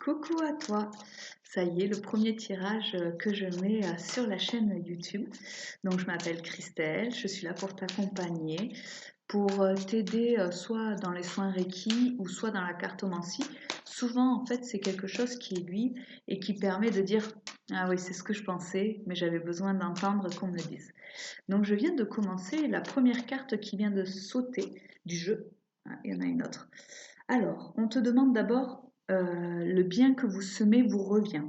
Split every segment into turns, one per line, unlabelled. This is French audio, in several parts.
Coucou à toi. Ça y est, le premier tirage que je mets sur la chaîne YouTube. Donc je m'appelle Christelle, je suis là pour t'accompagner, pour t'aider soit dans les soins Reiki ou soit dans la cartomancie. Souvent en fait c'est quelque chose qui est lui et qui permet de dire ah oui c'est ce que je pensais mais j'avais besoin d'entendre qu'on me le dise. Donc je viens de commencer la première carte qui vient de sauter du jeu. Ah, il y en a une autre. Alors, on te demande d'abord le bien que vous semez vous revient.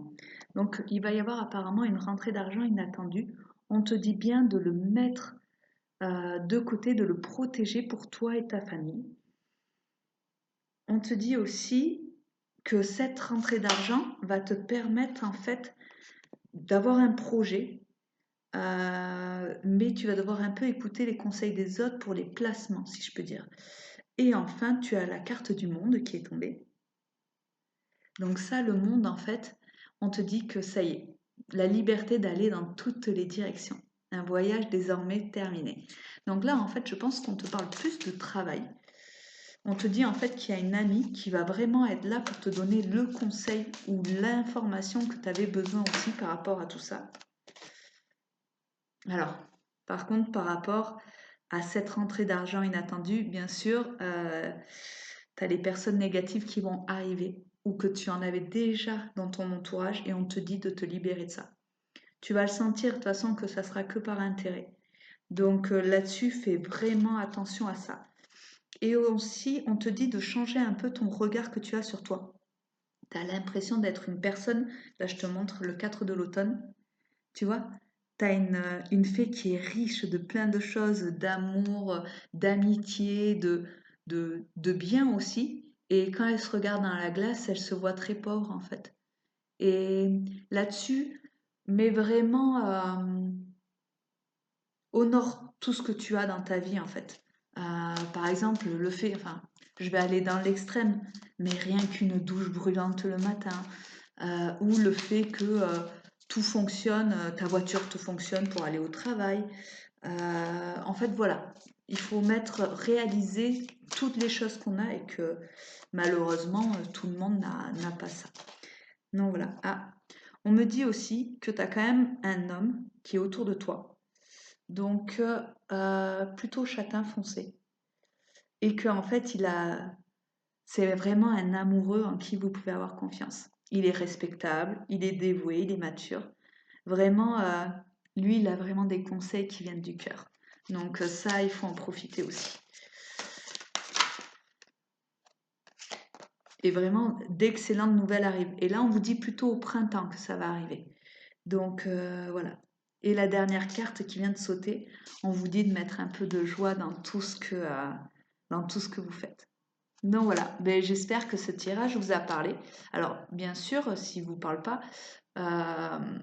Donc, il va y avoir apparemment une rentrée d'argent inattendue. On te dit bien de le mettre de côté, de le protéger pour toi et ta famille. On te dit aussi que cette rentrée d'argent va te permettre en fait d'avoir un projet, mais tu vas devoir un peu écouter les conseils des autres pour les placements, si je peux dire. Et enfin, tu as la carte du monde qui est tombée. Donc ça, le monde, en fait, on te dit que ça y est, la liberté d'aller dans toutes les directions. Un voyage désormais terminé. Donc là, en fait, je pense qu'on te parle plus de travail. On te dit en fait qu'il y a une amie qui va vraiment être là pour te donner le conseil ou l'information que tu avais besoin aussi par rapport à tout ça. Alors, par contre, par rapport à cette rentrée d'argent inattendue, bien sûr, tu as les personnes négatives qui vont arriver ou que tu en avais déjà dans ton entourage et on te dit de te libérer de ça. Tu vas le sentir de toute façon que ça sera que par intérêt. Donc là-dessus, fais vraiment attention à ça. Et aussi, on te dit de changer un peu ton regard que tu as sur toi. Tu as l'impression d'être une personne, là je te montre le 4 de l'automne, tu vois, tu as une fée qui est riche de plein de choses, d'amour, d'amitié, de bien aussi. Et quand elle se regarde dans la glace, elle se voit très pauvre en fait. Et là-dessus, mais vraiment, honore tout ce que tu as dans ta vie en fait. Par exemple, le fait, enfin, je vais aller dans l'extrême, mais rien qu'une douche brûlante le matin, ou le fait que tout fonctionne, ta voiture te fonctionne pour aller au travail. En fait, voilà, il faut réaliser toutes les choses qu'on a et que malheureusement, tout le monde n'a pas ça. Donc voilà. Ah, on me dit aussi que tu as quand même un homme qui est autour de toi, donc plutôt châtain foncé, et que en fait, c'est vraiment un amoureux en qui vous pouvez avoir confiance. Il est respectable, il est dévoué, il est mature. Vraiment, lui, il a vraiment des conseils qui viennent du cœur. Donc ça, il faut en profiter aussi. Et vraiment, d'excellentes nouvelles arrivent. Et là, on vous dit plutôt au printemps que ça va arriver. Donc voilà. Et la dernière carte qui vient de sauter, on vous dit de mettre un peu de joie dans tout ce que vous faites. Donc voilà, ben, j'espère que ce tirage vous a parlé. Alors bien sûr, s'il ne vous parle pas, euh,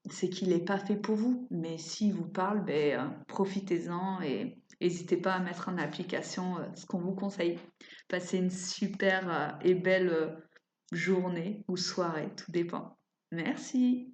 c'est qu'il n'est pas fait pour vous. Mais s'il vous parle, ben, profitez-en et n'hésitez pas à mettre en application ce qu'on vous conseille. Passez une super et belle journée ou soirée, tout dépend. Merci.